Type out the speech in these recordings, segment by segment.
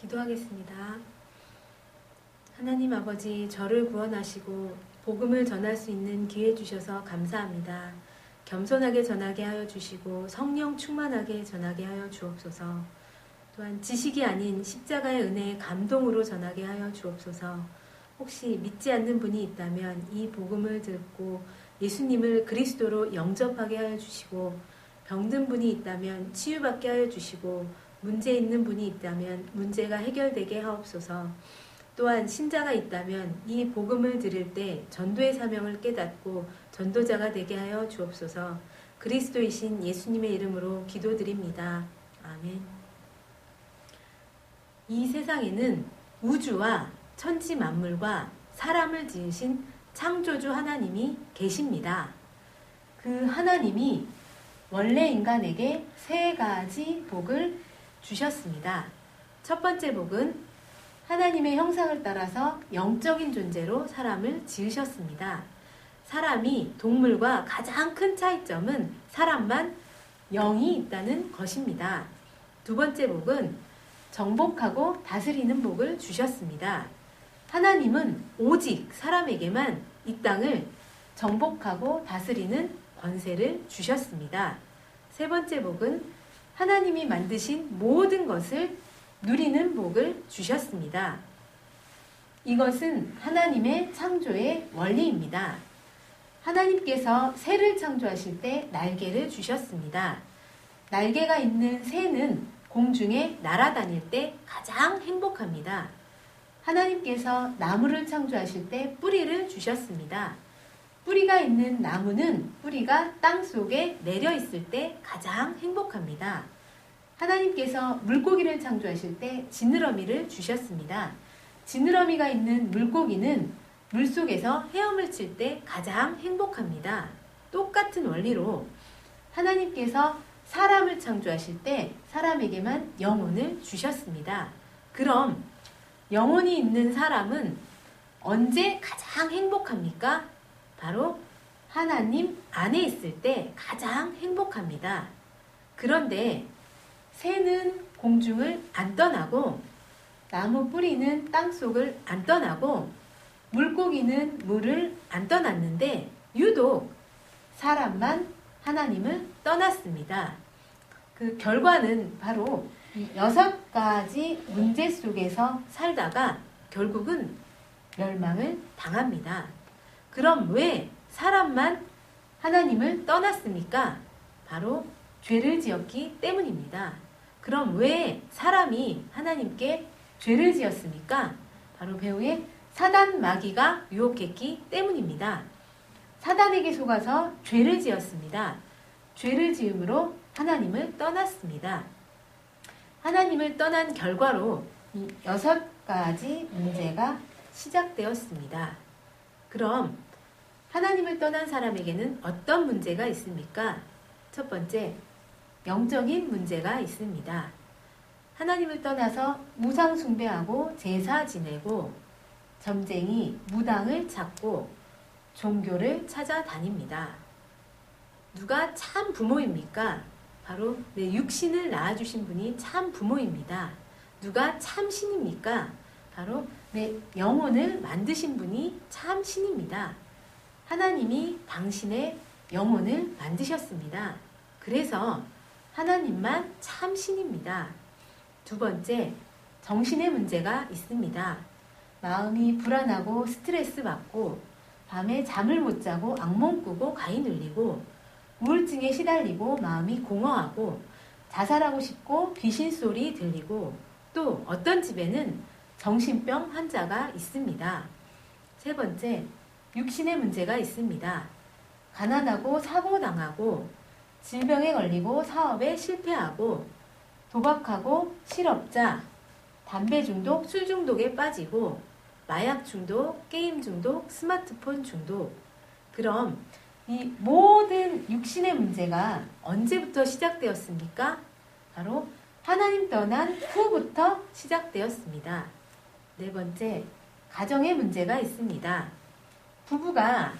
기도하겠습니다. 하나님 아버지, 저를 구원하시고 복음을 전할 수 있는 기회 주셔서 감사합니다. 겸손하게 전하게 하여 주시고 성령 충만하게 전하게 하여 주옵소서. 또한 지식이 아닌 십자가의 은혜의 감동으로 전하게 하여 주옵소서. 혹시 믿지 않는 분이 있다면 이 복음을 듣고 예수님을 그리스도로 영접하게 하여 주시고, 병든 분이 있다면 치유받게 하여 주시고, 문제 있는 분이 있다면 문제가 해결되게 하옵소서. 또한 신자가 있다면 이 복음을 들을 때 전도의 사명을 깨닫고 전도자가 되게 하여 주옵소서. 그리스도이신 예수님의 이름으로 기도드립니다. 아멘. 이 세상에는 우주와 천지 만물과 사람을 지으신 창조주 하나님이 계십니다. 그 하나님이 원래 인간에게 세 가지 복을 주셨습니다. 첫 번째 복은 하나님의 형상을 따라서 영적인 존재로 사람을 지으셨습니다. 사람이 동물과 가장 큰 차이점은 사람만 영이 있다는 것입니다. 두 번째 복은 정복하고 다스리는 복을 주셨습니다. 하나님은 오직 사람에게만 이 땅을 정복하고 다스리는 권세를 주셨습니다. 세 번째 복은 하나님이 만드신 모든 것을 누리는 복을 주셨습니다. 이것은 하나님의 창조의 원리입니다. 하나님께서 새를 창조하실 때 날개를 주셨습니다. 날개가 있는 새는 공중에 날아다닐 때 가장 행복합니다. 하나님께서 나무를 창조하실 때 뿌리를 주셨습니다. 뿌리가 있는 나무는 뿌리가 땅 속에 내려 있을 때 가장 행복합니다. 하나님께서 물고기를 창조하실 때 지느러미를 주셨습니다. 지느러미가 있는 물고기는 물속에서 헤엄을 칠 때 가장 행복합니다. 똑같은 원리로 하나님께서 사람을 창조하실 때 사람에게만 영혼을 주셨습니다. 그럼 영혼이 있는 사람은 언제 가장 행복합니까? 바로 하나님 안에 있을 때 가장 행복합니다. 그런데 새는 공중을 안 떠나고, 나무 뿌리는 땅속을 안 떠나고, 물고기는 물을 안 떠났는데 유독 사람만 하나님을 떠났습니다. 그 결과는 바로 6가지 문제 속에서 살다가 결국은 멸망을 당합니다. 그럼 왜 사람만 하나님을 떠났습니까? 바로 죄를 지었기 때문입니다. 그럼 왜 사람이 하나님께 죄를 지었습니까? 바로 배후에 사단 마귀가 유혹했기 때문입니다. 사단에게 속아서 죄를 지었습니다. 죄를 지음으로 하나님을 떠났습니다. 하나님을 떠난 결과로 이 6가지 문제가 시작되었습니다. 그럼 하나님을 떠난 사람에게는 어떤 문제가 있습니까? 첫 번째, 영적인 문제가 있습니다. 하나님을 떠나서 우상 숭배하고 제사 지내고 점쟁이, 무당을 찾고 종교를 찾아다닙니다. 누가 참 부모입니까? 바로 내 육신을 낳아주신 분이 참 부모입니다. 누가 참 신입니까? 바로 내 영혼을 만드신 분이 참 신입니다. 하나님이 당신의 영혼을 만드셨습니다. 그래서 하나님만 참 신입니다. 두 번째, 정신의 문제가 있습니다. 마음이 불안하고 스트레스 받고 밤에 잠을 못 자고 악몽 꾸고 가위 눌리고 우울증에 시달리고 마음이 공허하고 자살하고 싶고 귀신 소리 들리고, 또 어떤 집에는 정신병 환자가 있습니다. 세 번째, 육신의 문제가 있습니다. 가난하고 사고당하고 질병에 걸리고 사업에 실패하고 도박하고 실업자, 담배 중독, 술 중독에 빠지고 마약 중독, 게임 중독, 스마트폰 중독. 그럼 이 모든 육신의 문제가 언제부터 시작되었습니까? 바로 하나님 떠난 후부터 시작되었습니다. 네 번째, 가정의 문제가 있습니다. 부부가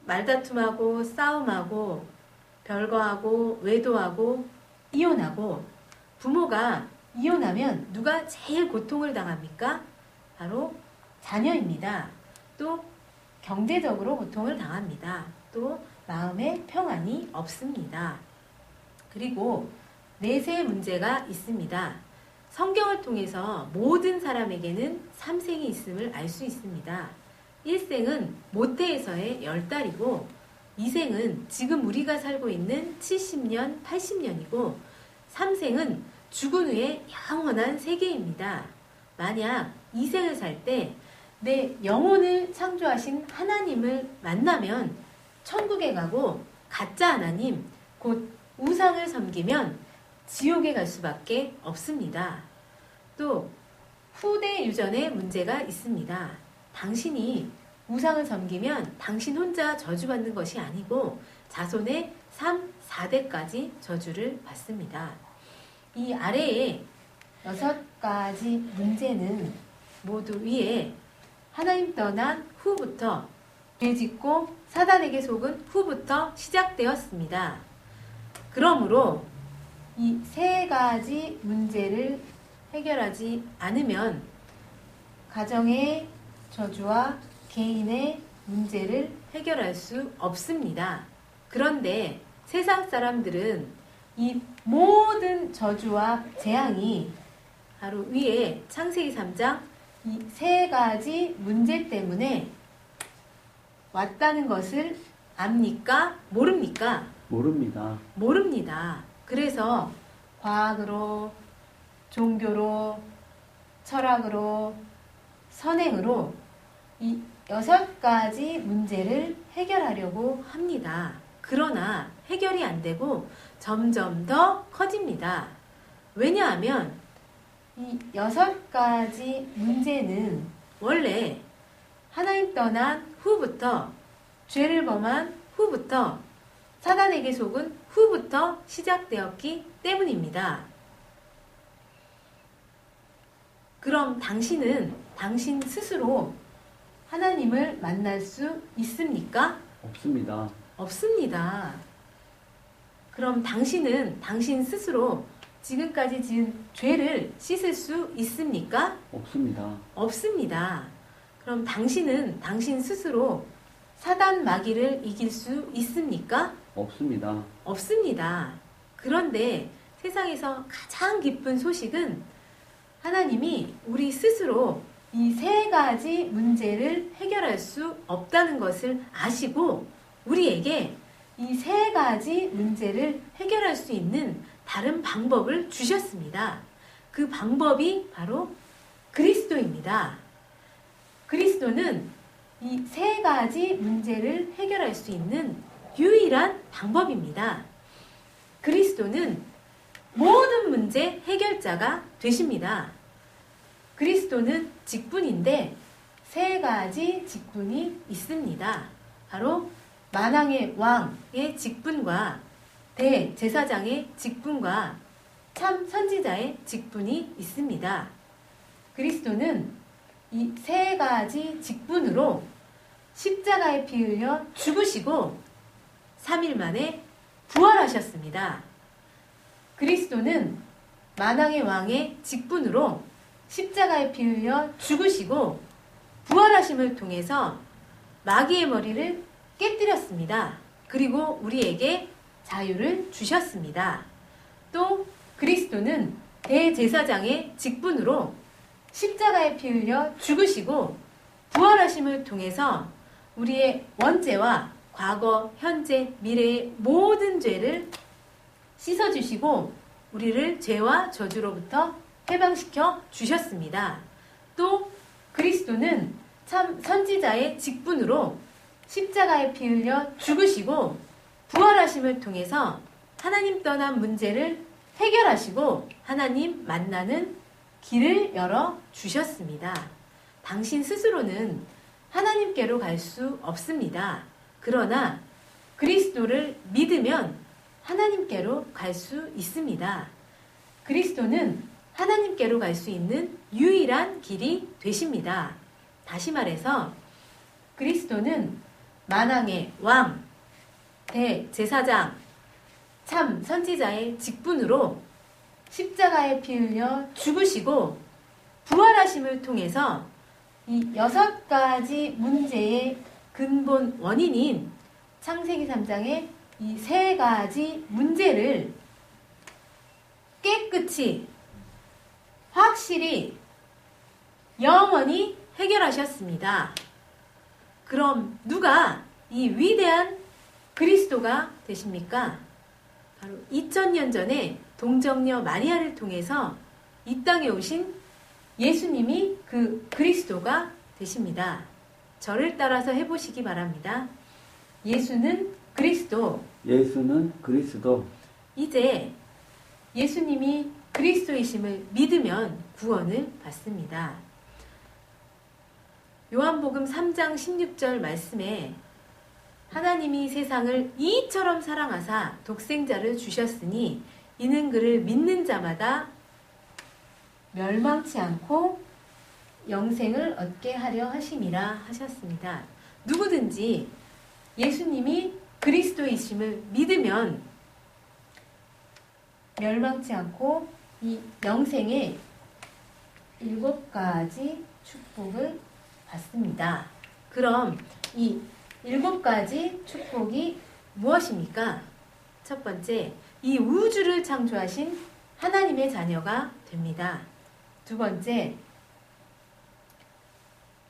말다툼하고 싸움하고 별거하고 외도하고 이혼하고, 부모가 이혼하면 누가 제일 고통을 당합니까? 바로 자녀입니다. 또 경제적으로 고통을 당합니다. 또 마음의 평안이 없습니다. 그리고 넷의 문제가 있습니다. 성경을 통해서 모든 사람에게는 3생이 있음을 알 수 있습니다. 1생은 모태에서의 10달이고 2생은 지금 우리가 살고 있는 70년, 80년이고 3생은 죽은 후의 영원한 세계입니다. 만약 2생을 살 때 내 영혼을 창조하신 하나님을 만나면 천국에 가고 가짜 하나님, 곧 우상을 섬기면 지옥에 갈 수밖에 없습니다. 또 후대 유전의 문제가 있습니다. 당신이 우상을 섬기면 당신 혼자 저주받는 것이 아니고 자손의 3, 4대까지 저주를 받습니다. 이 아래에 6가지 문제는 모두 위에 하나님 떠난 후부터 죄 짓고 사단에게 속은 후부터 시작되었습니다. 그러므로 이 3가지 문제를 해결하지 않으면 가정의 저주와 개인의 문제를 해결할 수 없습니다. 그런데 세상 사람들은 이 모든 저주와 재앙이 바로 위에 창세기 3장 이 3가지 문제 때문에 왔다는 것을 압니까? 모릅니까? 모릅니다. 모릅니다. 그래서 과학으로, 종교로, 철학으로, 선행으로 이 6가지 문제를 해결하려고 합니다. 그러나 해결이 안 되고 점점 더 커집니다. 왜냐하면 이 6가지 문제는 원래 하나님 떠난 후부터, 죄를 범한 후부터, 사단에게 속은 후부터 시작되었기 때문입니다. 그럼 당신은 당신 스스로 하나님을 만날 수 있습니까? 없습니다. 없습니다. 그럼 당신은 당신 스스로 지금까지 지은 죄를 씻을 수 있습니까? 없습니다. 없습니다. 그럼 당신은 당신 스스로 사단 마귀를 이길 수 있습니까? 없습니다. 없습니다. 그런데 세상에서 가장 기쁜 소식은 하나님이 우리 스스로 이 3가지 문제를 해결할 수 없다는 것을 아시고 우리에게 이 3가지 문제를 해결할 수 있는 다른 방법을 주셨습니다. 그 방법이 바로 그리스도입니다. 그리스도는 이 3가지 문제를 해결할 수 있는 유일한 방법입니다. 그리스도는 모든 문제 해결자가 되십니다. 그리스도는 직분인데 3가지 직분이 있습니다. 바로 만왕의 왕의 직분과 대제사장의 직분과 참 선지자의 직분이 있습니다. 그리스도는 이 3가지 직분으로 십자가에 피 흘려 죽으시고 3일 만에 부활하셨습니다. 그리스도는 만왕의 왕의 직분으로 십자가에 피 흘려 죽으시고 부활하심을 통해서 마귀의 머리를 깨뜨렸습니다. 그리고 우리에게 자유를 주셨습니다. 또 그리스도는 대제사장의 직분으로 십자가에 피 흘려 죽으시고 부활하심을 통해서 우리의 원죄와 과거, 현재, 미래의 모든 죄를 씻어주시고 우리를 죄와 저주로부터 해방시켜 주셨습니다. 또 그리스도는 참 선지자의 직분으로 십자가에 피 흘려 죽으시고 부활하심을 통해서 하나님 떠난 문제를 해결하시고 하나님 만나는 길을 열어 주셨습니다. 당신 스스로는 하나님께로 갈 수 없습니다. 그러나 그리스도를 믿으면 하나님께로 갈 수 있습니다. 그리스도는 하나님께로 갈 수 있는 유일한 길이 되십니다. 다시 말해서 그리스도는 만왕의 왕, 대제사장, 참 선지자의 직분으로 십자가에 피 흘려 죽으시고 부활하심을 통해서 이 6가지 문제의 근본 원인인 창세기 3장의 이 3가지 문제를 깨끗이 확실히 영원히 해결하셨습니다. 그럼 누가 이 위대한 그리스도가 되십니까? 바로 2000년 전에 동정녀 마리아를 통해서 이 땅에 오신 예수님이 그 그리스도가 되십니다. 저를 따라서 해보시기 바랍니다. 예수는 그리스도. 예수는 그리스도. 이제 예수님이 그리스도이심을 믿으면 구원을 받습니다. 요한복음 3장 16절 말씀에 하나님이 세상을 이처럼 사랑하사 독생자를 주셨으니 이는 그를 믿는 자마다 멸망치 않고 영생을 얻게 하려 하심이라 하셨습니다. 누구든지 예수님이 그리스도이심을 믿으면 멸망치 않고 이 영생의 7가지 축복을 받습니다. 그럼 이 7가지 축복이 무엇입니까? 첫 번째, 이 우주를 창조하신 하나님의 자녀가 됩니다. 두 번째,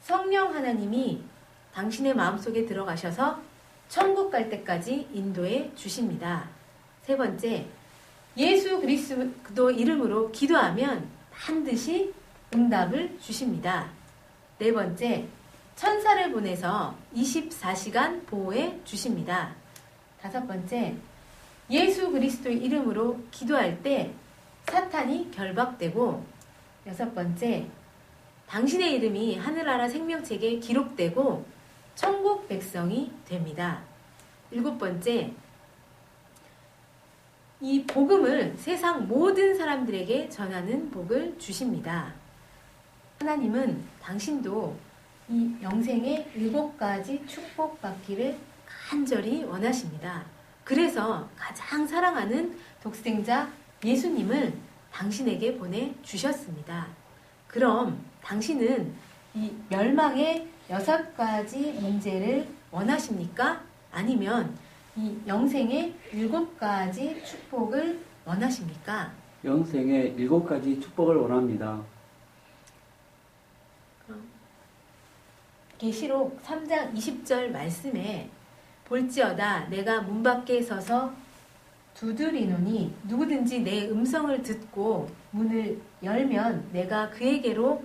성령 하나님이 당신의 마음속에 들어가셔서 천국 갈 때까지 인도해 주십니다. 세 번째, 예수 그리스도 이름으로 기도하면 반드시 응답을 주십니다. 네 번째, 천사를 보내서 24시간 보호해 주십니다. 다섯 번째, 예수 그리스도의 이름으로 기도할 때 사탄이 결박되고, 여섯 번째, 당신의 이름이 하늘나라 생명책에 기록되고 천국 백성이 됩니다. 일곱 번째, 이 복음을 세상 모든 사람들에게 전하는 복을 주십니다. 하나님은 당신도 이 영생의 7가지 축복받기를 간절히 원하십니다. 그래서 가장 사랑하는 독생자 예수님을 당신에게 보내주셨습니다. 그럼 당신은 이 멸망의 6가지 문제를 원하십니까? 아니면 이 영생의 7가지 축복을 원하십니까? 영생의 7가지 축복을 원합니다. 계시록 3장 20절 말씀에 볼지어다 내가 문 밖에 서서 두드리노니 누구든지 내 음성을 듣고 문을 열면 내가 그에게로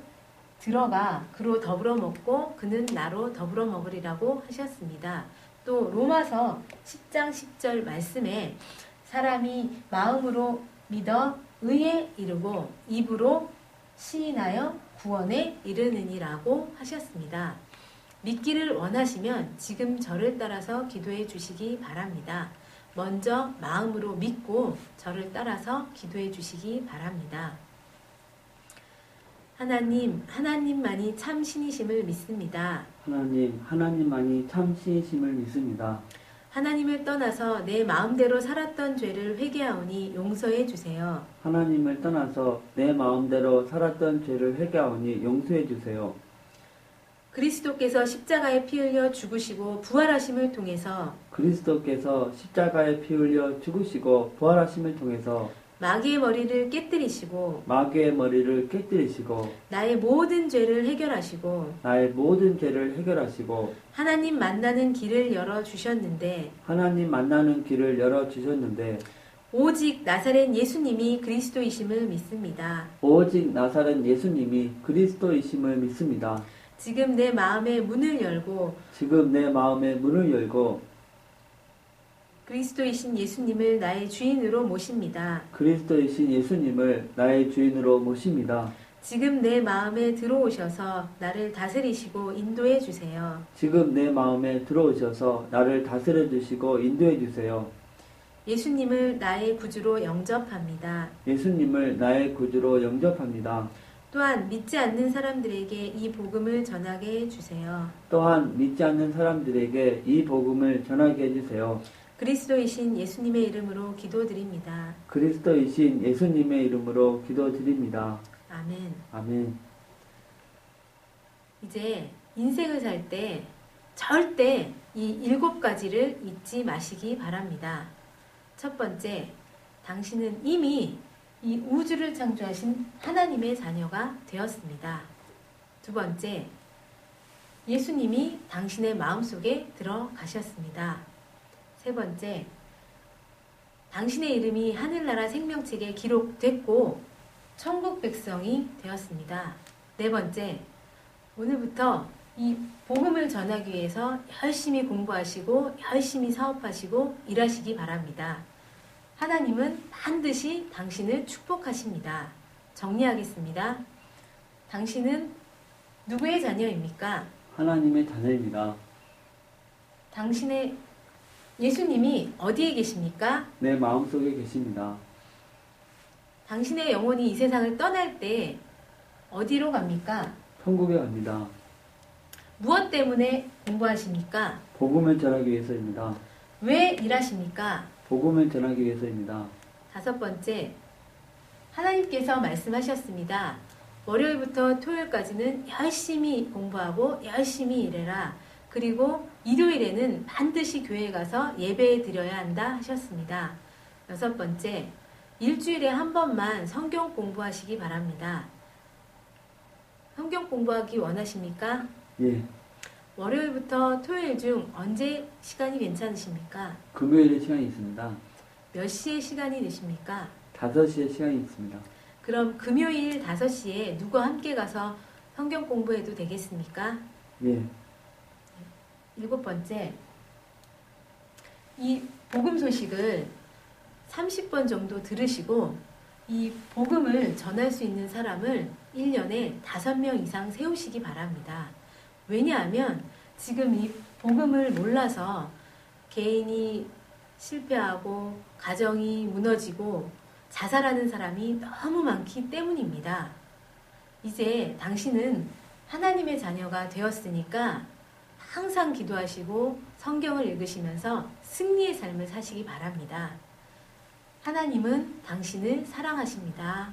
들어가 그로 더불어 먹고 그는 나로 더불어 먹으리라고 하셨습니다. 또 로마서 10장 10절 말씀에 사람이 마음으로 믿어 의에 이르고 입으로 시인하여 구원에 이르느니라고 하셨습니다. 믿기를 원하시면 지금 저를 따라서 기도해 주시기 바랍니다. 먼저 마음으로 믿고 저를 따라서 기도해 주시기 바랍니다. 하나님만이 참 신이심을 믿습니다. 하나님만이 참 신이심을 믿습니다. 하나님을 떠나서 내 마음대로 살았던 죄를 회개하오니 용서해 주세요. 하나님을 떠나서 내 마음대로 살았던 죄를 회개하오니 용서해 주세요. 그리스도께서 십자가에 피 흘려 죽으시고 부활하심을 통해서 그리스도께서 십자가에 피 흘려 죽으시고 부활하심을 통해서 마귀의 머리를 깨뜨리시고 마귀의 머리를 깨뜨리시고 나의 모든 죄를 해결하시고 나의 모든 죄를 해결하시고 하나님 만나는 길을 열어주셨는데 하나님 만나는 길을 열어주셨는데 오직 나사렛 예수님이 그리스도이심을 믿습니다. 오직 나사렛 예수님이 그리스도이심을 믿습니다. 지금 내 마음의 문을 열고 지금 내 마음의 문을 열고 그리스도이신 예수님을 나의 주인으로 모십니다. 그리스도이신 예수님을 나의 주인으로 모십니다. 지금 내 마음에 들어오셔서 나를 다스리시고 인도해 주세요. 지금 내 마음에 들어오셔서 나를 다스려 주시고 인도해 주세요. 예수님을 나의 구주로 영접합니다. 예수님을 나의 구주로 영접합니다. 또한 믿지 않는 사람들에게 이 복음을 전하게 해주세요. 또한 믿지 않는 사람들에게 이 복음을 전하게 해주세요. 그리스도이신 예수님의 이름으로 기도드립니다. 그리스도이신 예수님의 이름으로 기도드립니다. 아멘. 아멘. 이제 인생을 살 때 절대 이 7가지를 잊지 마시기 바랍니다. 첫 번째, 당신은 이미 이 우주를 창조하신 하나님의 자녀가 되었습니다. 두 번째, 예수님이 당신의 마음속에 들어가셨습니다. 세 번째, 당신의 이름이 하늘나라 생명책에 기록됐고 천국 백성이 되었습니다. 네 번째, 오늘부터 이 복음을 전하기 위해서 열심히 공부하시고 열심히 사업하시고 일하시기 바랍니다. 하나님은 반드시 당신을 축복하십니다. 정리하겠습니다. 당신은 누구의 자녀입니까? 하나님의 자녀입니다. 당신의 예수님이 어디에 계십니까? 내 마음속에 계십니다. 당신의 영혼이 이 세상을 떠날 때 어디로 갑니까? 천국에 갑니다. 무엇 때문에 공부하십니까? 복음을 전하기 위해서입니다. 왜 일하십니까? 복음을 전하기 위해서입니다. 다섯 번째, 하나님께서 말씀하셨습니다. 월요일부터 토요일까지는 열심히 공부하고 열심히 일해라. 그리고 일요일에는 반드시 교회에 가서 예배 드려야 한다 하셨습니다. 여섯 번째, 일주일에 한 번만 성경 공부하시기 바랍니다. 성경 공부하기 원하십니까? 예. 월요일부터 토요일 중 언제 시간이 괜찮으십니까? 금요일에 시간이 있습니다. 몇 시에 시간이 되십니까? 5시에 시간이 있습니다. 그럼 금요일 5시에 누구와 함께 가서 성경 공부해도 되겠습니까? 예. 일곱 번째, 이 복음 소식을 30번 정도 들으시고 이 복음을 전할 수 있는 사람을 1년에 5명 이상 세우시기 바랍니다. 왜냐하면 지금 이 복음을 몰라서 개인이 실패하고 가정이 무너지고 자살하는 사람이 너무 많기 때문입니다. 이제 당신은 하나님의 자녀가 되었으니까 항상 기도하시고 성경을 읽으시면서 승리의 삶을 사시기 바랍니다. 하나님은 당신을 사랑하십니다.